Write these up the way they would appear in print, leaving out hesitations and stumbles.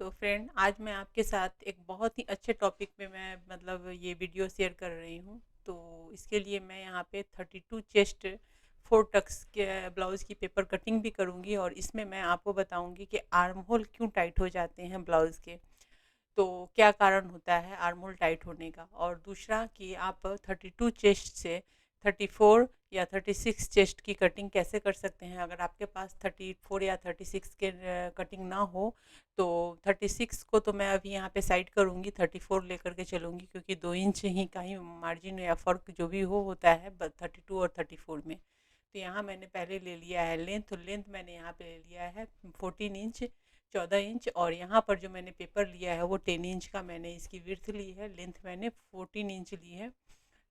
तो फ्रेंड, आज मैं आपके साथ एक बहुत ही अच्छे टॉपिक पे मैं ये वीडियो शेयर कर रही हूँ। तो इसके लिए मैं यहाँ पे 32 चेस्ट 4 टक्स के ब्लाउज़ की पेपर कटिंग भी करूँगी, और इसमें मैं आपको बताऊँगी कि आर्म होल क्यों टाइट हो जाते हैं ब्लाउज़ के। तो क्या कारण होता है आर्म होल टाइट होने का, और दूसरा कि आप 32 चेस्ट से 34 या 36 चेस्ट की कटिंग कैसे कर सकते हैं। अगर आपके पास 34 या 36 के कटिंग ना हो तो 36 को तो मैं अभी यहाँ पे साइड करूँगी, 34 लेकर के चलूँगी, क्योंकि 2 इंच ही का ही मार्जिन या फ़र्क जो भी हो होता है 32 और 34 में। तो यहाँ मैंने पहले ले लिया है लेंथ, तो लेंथ मैंने यहाँ पे ले लिया है 14 इंच, 14 इंच। और यहाँ पर जो मैंने पेपर लिया है वो 10 इंच का मैंने इसकी विड्थ ली है, लेंथ मैंने 14 इंच ली है।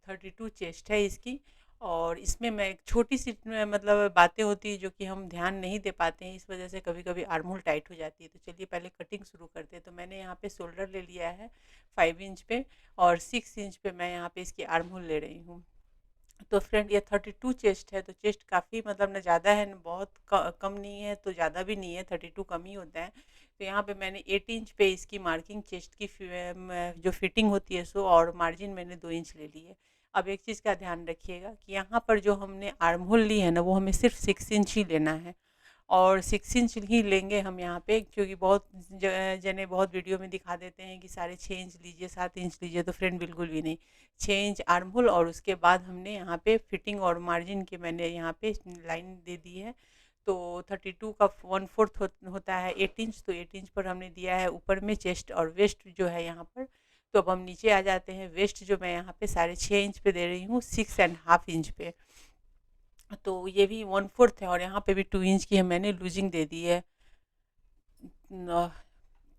32 चेस्ट है इसकी। और इसमें मैं एक छोटी सी बातें होती है जो कि हम ध्यान नहीं दे पाते हैं, इस वजह से कभी कभी आर्म होल टाइट हो जाती है। तो चलिए पहले कटिंग शुरू करते हैं। तो मैंने यहाँ पे शोल्डर ले लिया है 5 इंच पे, और 6 इंच पे मैं यहाँ पे इसकी आर्म होल ले रही हूँ। तो फ्रेंड, ये 32 चेस्ट है, तो चेस्ट काफ़ी न ज़्यादा है, न बहुत कम नहीं है, तो ज़्यादा भी नहीं है, 32 कम ही होता है। तो यहाँ पे मैंने 8 इंच पे इसकी मार्किंग, चेस्ट की जो फिटिंग होती है सो, और मार्जिन मैंने 2 इंच ले ली है। अब एक चीज़ का ध्यान रखिएगा कि यहाँ पर जो हमने आर्म होल ली है ना, वो हमें सिर्फ 6 इंच ही लेना है। और 6 इंच ही लेंगे हम यहाँ पे, क्योंकि बहुत जने बहुत वीडियो में दिखा देते हैं कि साढ़े 6 इंच लीजिए, 7 इंच लीजिए। तो फ्रेंड, बिल्कुल भी नहीं। 6 इंच आर्म होल, और उसके बाद हमने यहाँ पे फिटिंग और मार्जिन के मैंने यहाँ पे लाइन दे दी है। तो 32 का 1/4 होता है 8 इंच, तो 8 इंच पर हमने दिया है ऊपर में चेस्ट और वेस्ट जो है यहाँ पर। तो अब हम नीचे आ जाते हैं। वेस्ट जो मैं यहाँ पे 6.5 इंच पे दे रही हूँ, 6.5 इंच पे। तो ये भी 1/4 है, और यहाँ पे भी 2 इंच की है मैंने लूजिंग दे दी है।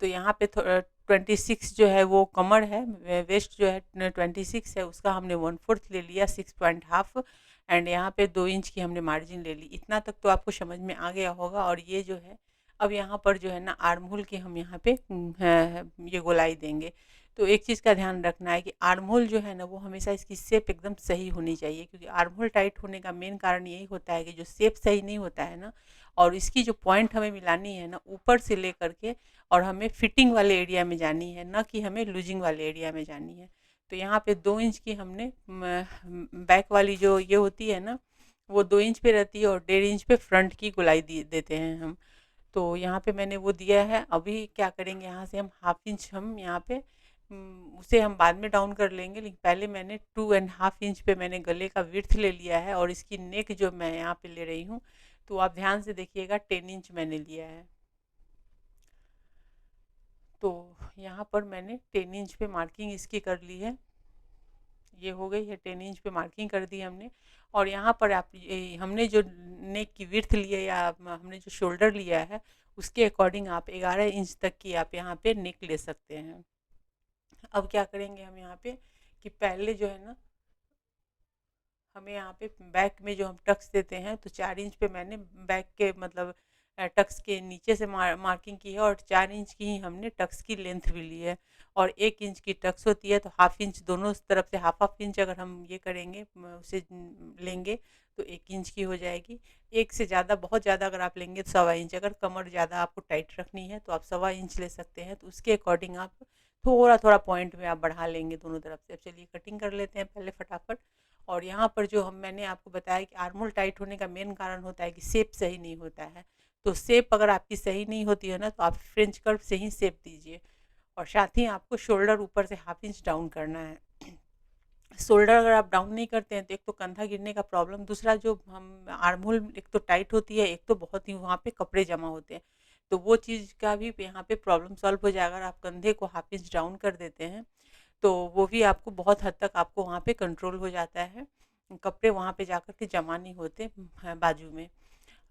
तो यहाँ पे 26 जो है वो कमर है, वेस्ट जो है 26 है, उसका हमने 1/4 ले लिया, 6.5। एंड यहाँ पे 2 इंच की हमने मार्जिन ले ली। इतना तक तो आपको समझ में आ गया होगा। और ये जो है, अब यहाँ पर जो है ना आर्म होल की हम यहाँ पे ये गोलाई देंगे। तो एक चीज़ का ध्यान रखना है कि आर्म होल जो है ना, वो हमेशा इसकी शेप एकदम सही होनी चाहिए, क्योंकि आर्म होल टाइट होने का मेन कारण यही होता है कि जो शेप सही नहीं होता है ना, और इसकी जो पॉइंट हमें मिलानी है ना, ऊपर से लेकर के और हमें फिटिंग वाले एरिया में जानी है, ना कि हमें लूजिंग वाले एरिया में जानी है। तो यहाँ पे 2 इंच की हमने बैक वाली जो ये होती है ना, वो 2 इंच पे रहती है, और 1.5 इंच पे फ्रंट की गोलाई देते हैं हम। तो यहाँ पे मैंने वो दिया है। अभी क्या करेंगे, यहाँ से हम 1/2 इंच हम यहाँ पे उसे हम बाद में डाउन कर लेंगे, लेकिन पहले मैंने 2.5 इंच पे मैंने गले का विड्थ ले लिया है, और इसकी नेक जो मैं यहाँ पे ले रही हूँ, तो आप ध्यान से देखिएगा, 10 इंच मैंने लिया है। तो यहाँ पर मैंने 10 इंच पे मार्किंग इसकी कर ली है। ये हो गई है, 10 इंच पे मार्किंग कर दी हमने। और यहाँ पर आप हमने जो नेक की विड्थ ली है, या हमने जो शोल्डर लिया है, उसके अकॉर्डिंग आप 11 इंच तक की आप यहाँ पे नेक ले सकते हैं। अब क्या करेंगे हम यहाँ पे, कि पहले जो है ना, हमें यहाँ पे बैक में जो हम टक्स देते हैं, तो 4 इंच पे मैंने बैक के टक्स के नीचे से मार्किंग की है, और 4 इंच की ही हमने टक्स की लेंथ भी ली है। और 1 इंच की टक्स होती है, तो 1/2 इंच दोनों तरफ से, हाफ हाफ इंच अगर हम ये करेंगे उसे लेंगे, तो 1 इंच की हो जाएगी। एक से ज़्यादा, बहुत ज़्यादा अगर आप लेंगे तो 1.25 इंच, अगर कमर ज़्यादा आपको टाइट रखनी है तो आप 1.25 इंच ले सकते हैं। तो उसके अकॉर्डिंग आप थोड़ा थोड़ा पॉइंट में आप बढ़ा लेंगे दोनों तरफ से। अब चलिए कटिंग कर लेते हैं पहले फटाफट। और यहाँ पर जो हम मैंने आपको बताया कि आर्म होल टाइट होने का मेन कारण होता है कि शेप सही नहीं होता है। तो शेप अगर आपकी सही नहीं होती है ना, तो आप फ्रेंच कर्व से ही शेप दीजिए। और साथ ही आपको शोल्डर ऊपर से 1/2 इंच डाउन करना है। शोल्डर अगर आप डाउन नहीं करते हैं, तो एक तो कंधा गिरने का प्रॉब्लम, दूसरा जो हम आर्म होल एक तो टाइट होती है, एक तो बहुत ही वहाँ पे कपड़े जमा होते हैं। तो वो चीज़ का भी यहाँ पे प्रॉब्लम सॉल्व हो जाएगा। अगर आप कंधे को 1/2 इंच डाउन कर देते हैं, तो वो भी आपको बहुत हद तक आपको वहाँ पे कंट्रोल हो जाता है। कपड़े वहाँ पे जाकर के जमा नहीं होते बाजू में।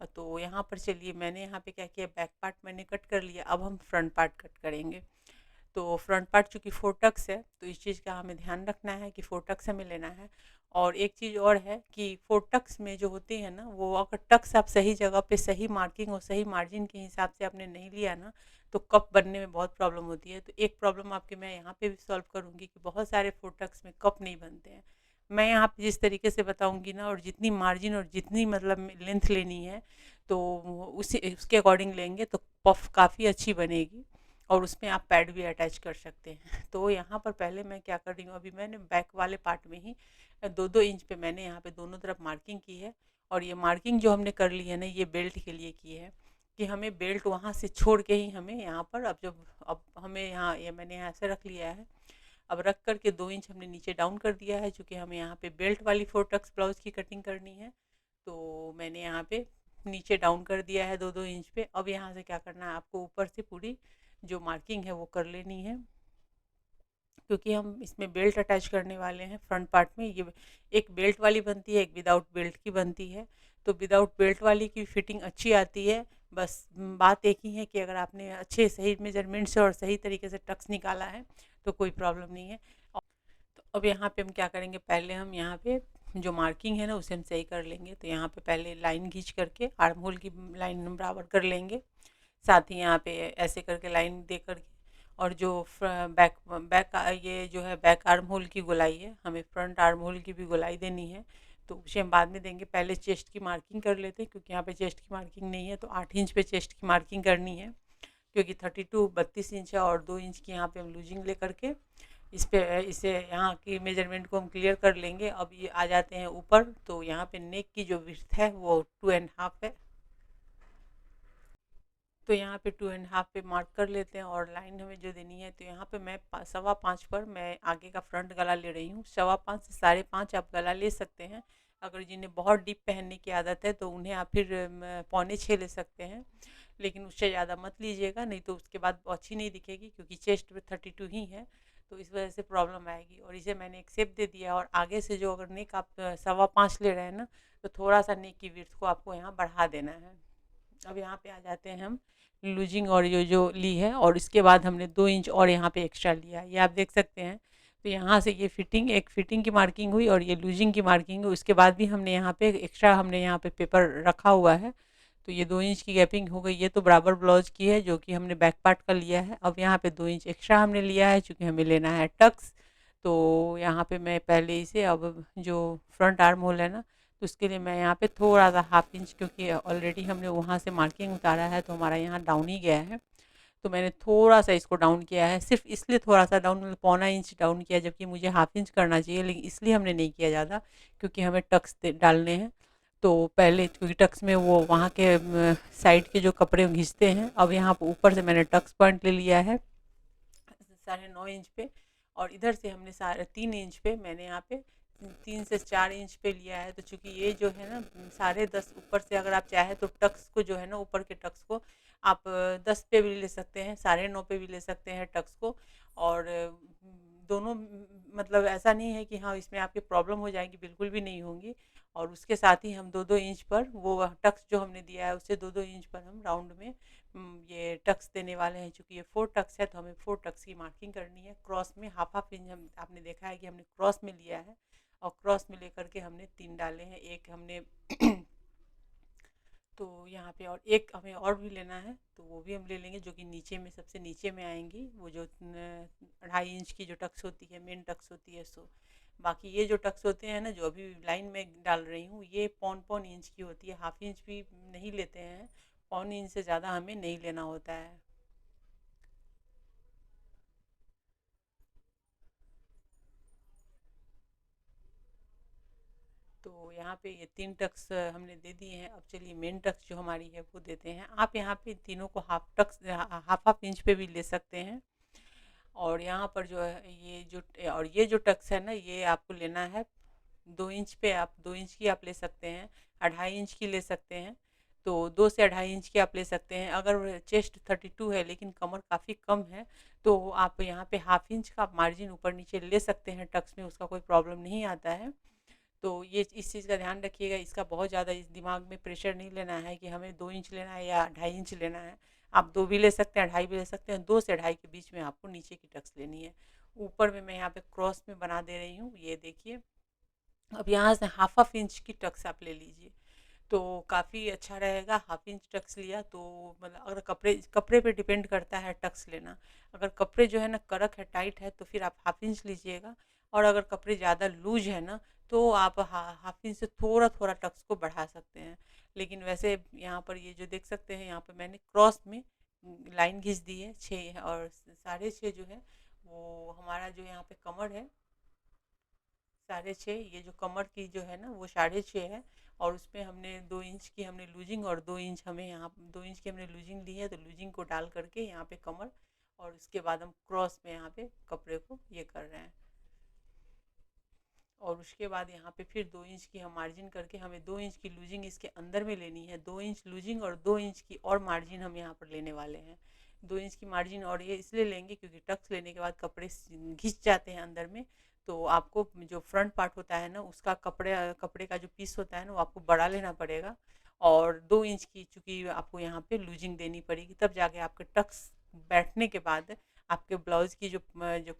तो यहाँ पर चलिए, मैंने यहाँ पे क्या किया, बैक पार्ट मैंने कट कर लिया। अब हम फ्रंट पार्ट कट करेंगे। तो फ्रंट पार्ट चूँकि 4 टक्स है, तो इस चीज़ का हमें ध्यान रखना है कि 4 टक्स हमें लेना है। और एक चीज़ और है कि 4 टक्स में जो होती है ना, वो अगर टक्स आप सही जगह पे, सही मार्किंग और सही मार्जिन के हिसाब से आपने नहीं लिया ना, तो कप बनने में बहुत प्रॉब्लम होती है। तो एक प्रॉब्लम आपकी मैं यहाँ पे भी सॉल्व करूँगी कि बहुत सारे 4 टक्स में कप नहीं बनते हैं। मैं यहाँ पे जिस तरीके से बताऊँगी ना, और जितनी मार्जिन और जितनी लेंथ लेनी है, तो उसी उसके अकॉर्डिंग लेंगे तो पफ काफ़ी अच्छी बनेगी। और उसमें आप पैड भी अटैच कर सकते हैं। तो यहाँ पर पहले मैं क्या कर रही हूँ, अभी मैंने बैक वाले पार्ट में ही 2-2 इंच पे मैंने यहाँ पे दोनों तरफ मार्किंग की है। और ये मार्किंग जो हमने कर ली है ना, ये बेल्ट के लिए की है कि हमें बेल्ट वहाँ से छोड़ के ही हमें यहाँ पर अब हमें यहाँ ये मैंने यहाँ से रख लिया है। अब रख कर के 2 इंच हमने नीचे डाउन कर दिया है, चूँकि हमें यहाँ पे बेल्ट वाली 4 टक्स ब्लाउज़ की कटिंग करनी है। तो मैंने यहाँ पे नीचे डाउन कर दिया है 2-2 इंच पे। अब यहाँ से क्या करना है, आपको ऊपर से पूरी जो मार्किंग है वो कर लेनी है, क्योंकि हम इसमें बेल्ट अटैच करने वाले हैं फ्रंट पार्ट में। ये एक बेल्ट वाली बनती है, एक विदाउट बेल्ट की बनती है। तो विदाउट बेल्ट वाली की फिटिंग अच्छी आती है। बस बात एक ही है कि अगर आपने अच्छे सही मेजरमेंट से और सही तरीके से टक्स निकाला है तो कोई प्रॉब्लम नहीं है। तो अब यहाँ पे हम क्या करेंगे, पहले हम यहाँ पे जो मार्किंग है ना उसे हम सही कर लेंगे। तो यहाँ पे पहले लाइन खींच करके आर्म होल की लाइन हम बराबर कर लेंगे। साथ ही यहाँ पे ऐसे करके लाइन दे करके, और जो बैक बैक ये जो है बैक आर्म होल की गोलाई है, हमें फ्रंट आर्म होल की भी गोलाई देनी है। तो उसे हम बाद में देंगे, पहले चेस्ट की मार्किंग कर लेते हैं, क्योंकि यहाँ पे चेस्ट की मार्किंग नहीं है। तो 8 इंच पे चेस्ट की मार्किंग करनी है, क्योंकि 32 इंच है और 2 इंच की यहाँ पे हम लूजिंग ले करके इसे यहाँ की मेजरमेंट को हम क्लियर कर लेंगे। अब ये आ जाते हैं ऊपर। तो यहाँ पे नेक की जो विड्थ है वो 2.5 है। तो यहाँ पे 2.5 पे मार्क कर लेते हैं, और लाइन हमें जो देनी है, तो यहाँ पे मैं 5.25 पर मैं आगे का फ्रंट गला ले रही हूँ। 5.25 से 5.5 आप गला ले सकते हैं। अगर जिन्हें बहुत डीप पहनने की आदत है तो उन्हें आप फिर 6.25 ले सकते हैं, लेकिन उससे ज़्यादा मत लीजिएगा, नहीं तो उसके बाद अच्छी नहीं दिखेगी, क्योंकि चेस्ट पे 32 ही है, तो इस वजह से प्रॉब्लम आएगी। और इसे मैंने एक शेप दे दिया, और आगे से जो अगर नेक आप 5.25 ले रहे हैं ना, तो थोड़ा सा नेक की विड्थ को आपको यहाँ बढ़ा देना है। अब यहाँ पे आ जाते हैं हम लूजिंग, और ये जो ली है, और इसके बाद हमने 2 इंच और यहाँ पे एक्स्ट्रा लिया, ये आप देख सकते हैं। तो यहाँ से ये फिटिंग की मार्किंग हुई, और ये लूजिंग की मार्किंग हुई। उसके बाद भी हमने यहाँ पे एक्स्ट्रा हमने यहाँ पे पेपर रखा हुआ है। तो ये 2 इंच की गैपिंग हो गई। ये तो बराबर ब्लाउज की है जो कि हमने बैक पार्ट का लिया है। अब यहाँ पे 2 इंच एक्स्ट्रा हमने लिया है, चूँकि हमें लेना है टक्स। तो यहाँ पे मैं पहले इसे, अब जो फ्रंट आर्म होल है ना, तो उसके लिए मैं यहाँ पे थोड़ा सा 1/2 इंच, क्योंकि ऑलरेडी हमने वहाँ से मार्किंग उतारा है तो हमारा यहाँ डाउन ही गया है। तो मैंने थोड़ा सा इसको डाउन किया है, सिर्फ इसलिए थोड़ा सा डाउन, मतलब 1/4 इंच डाउन किया, जबकि मुझे 1/2 इंच करना चाहिए, लेकिन इसलिए हमने नहीं किया ज़्यादा, क्योंकि हमें टक्स डालने हैं। तो पहले, क्योंकि टक्स में वो वहाँ के साइड के जो कपड़े घिंचते हैं। अब यहाँ पर ऊपर से मैंने टक्स पॉइंट ले लिया है 9.5 इंच पे, और इधर से हमने 3.5 इंच पे मैंने यहाँ पे 3 से 4 इंच पे लिया है। तो चूंकि ये जो है ना 10.5 ऊपर से, अगर आप चाहें तो टक्स को जो है ना, ऊपर के टक्स को आप 10 पे भी ले सकते हैं, 9.5 पे भी ले सकते हैं टक्स को। और दोनों मतलब ऐसा नहीं है कि हाँ इसमें आपकी प्रॉब्लम हो जाएगी, बिल्कुल भी नहीं होंगी। और उसके साथ ही हम 2-2 इंच पर वो टक्स जो हमने दिया है, उससे 2-2 इंच पर हम राउंड में ये टक्स देने वाले हैं। चूँकि ये 4 टक्स है तो हमें 4 टक्स की मार्किंग करनी है। क्रॉस में हाफ इंच हम आपने देखा है कि हमने क्रॉस में लिया है, और क्रॉस में लेकर के हमने 3 डाले हैं। एक हमने तो यहाँ पे और एक हमें और भी लेना है, तो वो भी हम ले लेंगे, जो कि नीचे में सबसे नीचे में आएंगी। वो जो 2.5 इंच की जो टक्स होती है, मेन टक्स होती है। सो बाकी ये जो टक्स होते हैं ना, जो अभी लाइन में डाल रही हूँ, ये 1.25 इंच की होती है, 1/2 इंच भी नहीं लेते हैं। 1.25 इंच से ज़्यादा हमें नहीं लेना होता है। तो यहाँ पे ये 3 टक्स हमने दे दिए हैं। अब चलिए मेन टक्स जो हमारी है वो देते हैं। आप यहाँ पे तीनों को हाफ हाफ इंच पे भी ले सकते हैं। और यहाँ पर जो है ये जो टक्स है ना, ये आपको लेना है 2 इंच पे। आप 2 इंच की आप ले सकते हैं, 2.5 इंच की ले सकते हैं। तो 2 से 2.5 इंच की आप ले सकते हैं। अगर चेस्ट 32 है लेकिन कमर काफ़ी कम है, तो आप यहाँ पे 1/2 इंच का मार्जिन ऊपर नीचे ले सकते हैं टक्स में, उसका कोई प्रॉब्लम नहीं आता है। तो ये इस चीज़ का ध्यान रखिएगा, इसका बहुत ज़्यादा इस दिमाग में प्रेशर नहीं लेना है कि हमें 2 इंच लेना है या 2.5 इंच लेना है। आप 2 भी ले सकते हैं, 2.5 भी ले सकते हैं। 2 से 2.5 के बीच में आपको नीचे की टक्स लेनी है। ऊपर में मैं यहाँ पे क्रॉस में बना दे रही हूँ, ये देखिए। अब यहाँ से हाफ हाफ इंच की टक्स आप ले लीजिए, तो काफ़ी अच्छा रहेगा। 1/2 इंच टक्स लिया तो मतलब, अगर कपड़े कपड़े पे डिपेंड करता है टक्स लेना। अगर कपड़े जो है ना कड़क है, टाइट है, तो फिर आप 1/2 इंच लीजिएगा। और अगर कपड़े ज़्यादा लूज है ना, तो आप 1/2 इंच से थोड़ा थोड़ा टक्स को बढ़ा सकते हैं। लेकिन वैसे यहाँ पर ये जो देख सकते हैं, यहाँ पर मैंने क्रॉस में लाइन खींच दी है 6 और 6.5 जो है वो हमारा जो यहाँ पे कमर है 6.5, ये जो कमर की जो है ना वो 6.5 है। और उसमें हमने 2 इंच की हमने लूजिंग और 2 इंच हमें यहाँ 2 इंच की हमने लूजिंग ली है, तो लूजिंग को डाल करके यहाँ पे कमर और उसके बाद हम क्रॉस में यहाँ पे कपड़े को ये कर रहे हैं। और उसके बाद यहाँ पे फिर 2 इंच की हम मार्जिन करके हमें 2 इंच की लूजिंग इसके अंदर में लेनी है। 2 इंच लूजिंग और 2 इंच की और मार्जिन हम यहाँ पर लेने वाले हैं। 2 इंच की मार्जिन और ये इसलिए लेंगे क्योंकि टक्स लेने के बाद कपड़े घिस जाते हैं अंदर में। तो आपको जो फ्रंट पार्ट होता है ना उसका कपड़े कपड़े का जो पीस होता है ना वो आपको बड़ा लेना पड़ेगा। और 2 इंच की चूँकि आपको यहाँ पे लूजिंग देनी पड़ेगी, तब जाके आपके टक्स बैठने के बाद आपके ब्लाउज की जो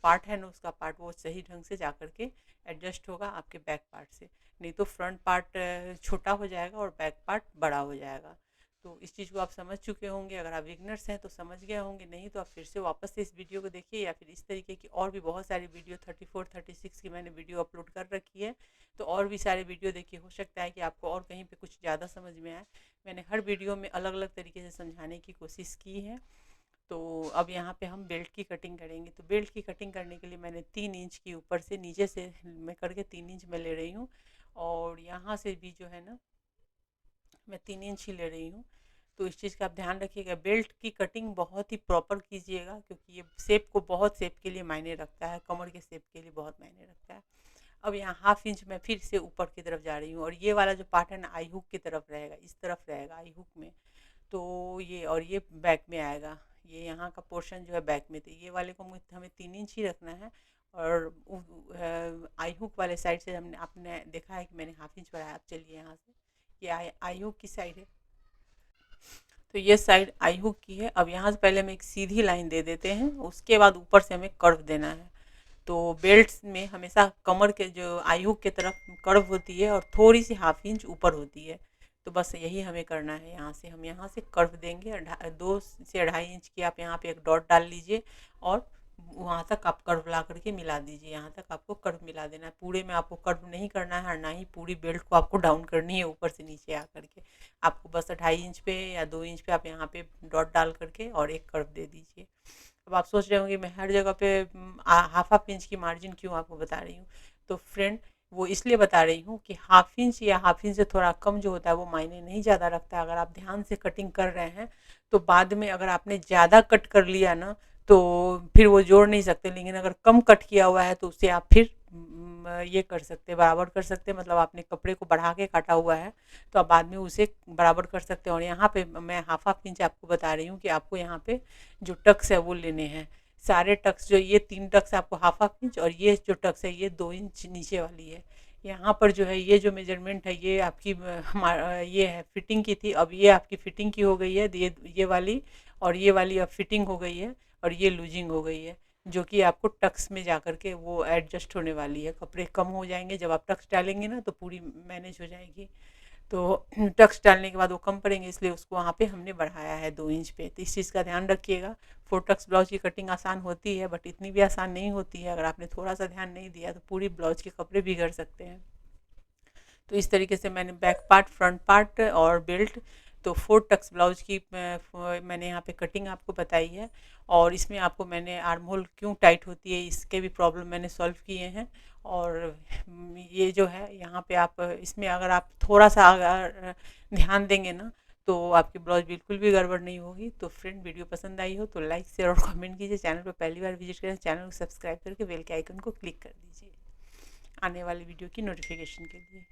पार्ट है ना उसका पार्ट वो सही ढंग से जा करके एडजस्ट होगा आपके बैक पार्ट से। नहीं तो फ्रंट पार्ट छोटा हो जाएगा और बैक पार्ट बड़ा हो जाएगा। तो इस चीज़ को आप समझ चुके होंगे। अगर आप बिगनर्स हैं तो समझ गए होंगे, नहीं तो आप फिर से वापस से इस वीडियो को देखिए, या फिर इस तरीके की और भी बहुत सारी वीडियो 34 36 की मैंने वीडियो अपलोड कर रखी है। तो और भी सारे वीडियो देखिए, हो सकता है कि आपको और कहीं पे कुछ ज़्यादा समझ में आए। मैंने हर वीडियो में अलग अलग तरीके से समझाने की कोशिश की है। तो अब यहाँ पे हम बेल्ट की कटिंग करेंगे। तो बेल्ट की कटिंग करने के लिए मैंने 3 इंच की ऊपर से नीचे से मैं करके 3 इंच में ले रही हूँ। और यहाँ से भी जो है ना मैं 3 इंच ही ले रही हूँ। तो इस चीज़ का आप ध्यान रखिएगा। बेल्ट की कटिंग बहुत ही प्रॉपर कीजिएगा क्योंकि ये शेप को बहुत शेप के लिए मायने रखता है, कमर के शेप के लिए बहुत मायने रखता है। अब यहाँ 1/2 इंच मैं फिर से ऊपर की तरफ जा रही हूँ और ये वाला जो पार्ट है ना आई हुक की तरफ रहेगा, इस तरफ रहेगा आई हुक में। तो ये और ये बैक में आएगा। ये यहाँ का पोर्शन जो है बैक में, तो ये वाले को हमें 3 इंच ही रखना है। और आई हुक वाले साइड से हमने आपने देखा है कि मैंने 1/2 इंच बढ़ाया। अब चलिए यहाँ से ये आई हुक की साइड है, तो ये साइड आई हुक की है। अब यहाँ से पहले हम एक सीधी लाइन दे देते हैं, उसके बाद ऊपर से हमें कर्व देना है। तो बेल्ट्स में हमेशा कमर के जो आई हुक की तरफ कर्व होती है और थोड़ी सी 1/2 इंच ऊपर होती है। तो बस यही हमें करना है। यहाँ से कर्व देंगे 2 से 2.5 इंच की। आप यहाँ पे एक डॉट डाल लीजिए और वहाँ तक आप कर्व ला करके मिला दीजिए। यहाँ तक आपको कर्व मिला देना है। पूरे में आपको कर्व नहीं करना है और ना ही पूरी बेल्ट को आपको डाउन करनी है ऊपर से नीचे आ करके। आपको बस 2.5 इंच पे या 2 इंच पे आप यहाँ पे डॉट डाल करके और एक कर्व दे दीजिए। अब आप सोच रहे होंगे मैं हर जगह पे 1/2 इंच की मार्जिन क्यों आपको बता रही हूँ। तो फ्रेंड वो इसलिए बता रही हूँ कि 1/2 इंच या 1/2 इंच से थोड़ा कम जो होता है वो मायने नहीं ज़्यादा रखता है। अगर आप ध्यान से कटिंग कर रहे हैं तो बाद में अगर आपने ज़्यादा कट कर लिया ना तो फिर वो जोड़ नहीं सकते। लेकिन अगर कम कट किया हुआ है तो उससे आप फिर ये कर सकते हैं, बराबर कर सकते हैं। मतलब आपने कपड़े को बढ़ा के काटा हुआ है तो आप बाद में उसे बराबर कर सकते हैं। और यहाँ पे मैं 1/2 इंच आपको बता रही हूँ कि आपको यहाँ पे जो टक्स है वो लेने हैं। सारे टक्स जो ये 3 टक्स आपको 1/2 इंच और ये जो टक्स है ये 2 इंच नीचे वाली है। यहाँ पर जो है ये जो मेजरमेंट है ये आपकी ये है फिटिंग की थी। अब ये आपकी फिटिंग की हो गई है, ये वाली और ये वाली अब फिटिंग हो गई है और ये लूजिंग हो गई है, जो कि आपको टक्स में जा कर के वो एडजस्ट होने वाली है। कपड़े कम हो जाएंगे जब आप टक्स डालेंगे ना तो पूरी मैनेज हो जाएगी। तो टक्स डालने के बाद वो कम पड़ेंगे, इसलिए उसको वहाँ पे हमने बढ़ाया है 2 इंच पे। तो इस चीज़ का ध्यान रखिएगा। 4 टक्स ब्लाउज की कटिंग आसान होती है बट इतनी भी आसान नहीं होती है। अगर आपने थोड़ा सा ध्यान नहीं दिया तो पूरी ब्लाउज के कपड़े बिगड़ सकते हैं। तो इस तरीके से मैंने बैक पार्ट, फ्रंट पार्ट और बेल्ट, तो 4 टक्स ब्लाउज की मैंने यहाँ पे कटिंग आपको बताई है। और इसमें आपको मैंने आर्म होल क्यों टाइट होती है इसके भी प्रॉब्लम मैंने सॉल्व किए हैं। और ये जो है यहाँ पे आप इसमें अगर आप थोड़ा सा अगर ध्यान देंगे ना तो आपकी ब्लाउज बिल्कुल भी गड़बड़ नहीं होगी। तो फ्रेंड वीडियो पसंद आई हो तो लाइक शेयर और कमेंट कीजिए। चैनल पर पहली बार विजिट करें चैनल को सब्सक्राइब करके बेल के आइकन को क्लिक कर दीजिए आने वाली वीडियो की नोटिफिकेशन के लिए।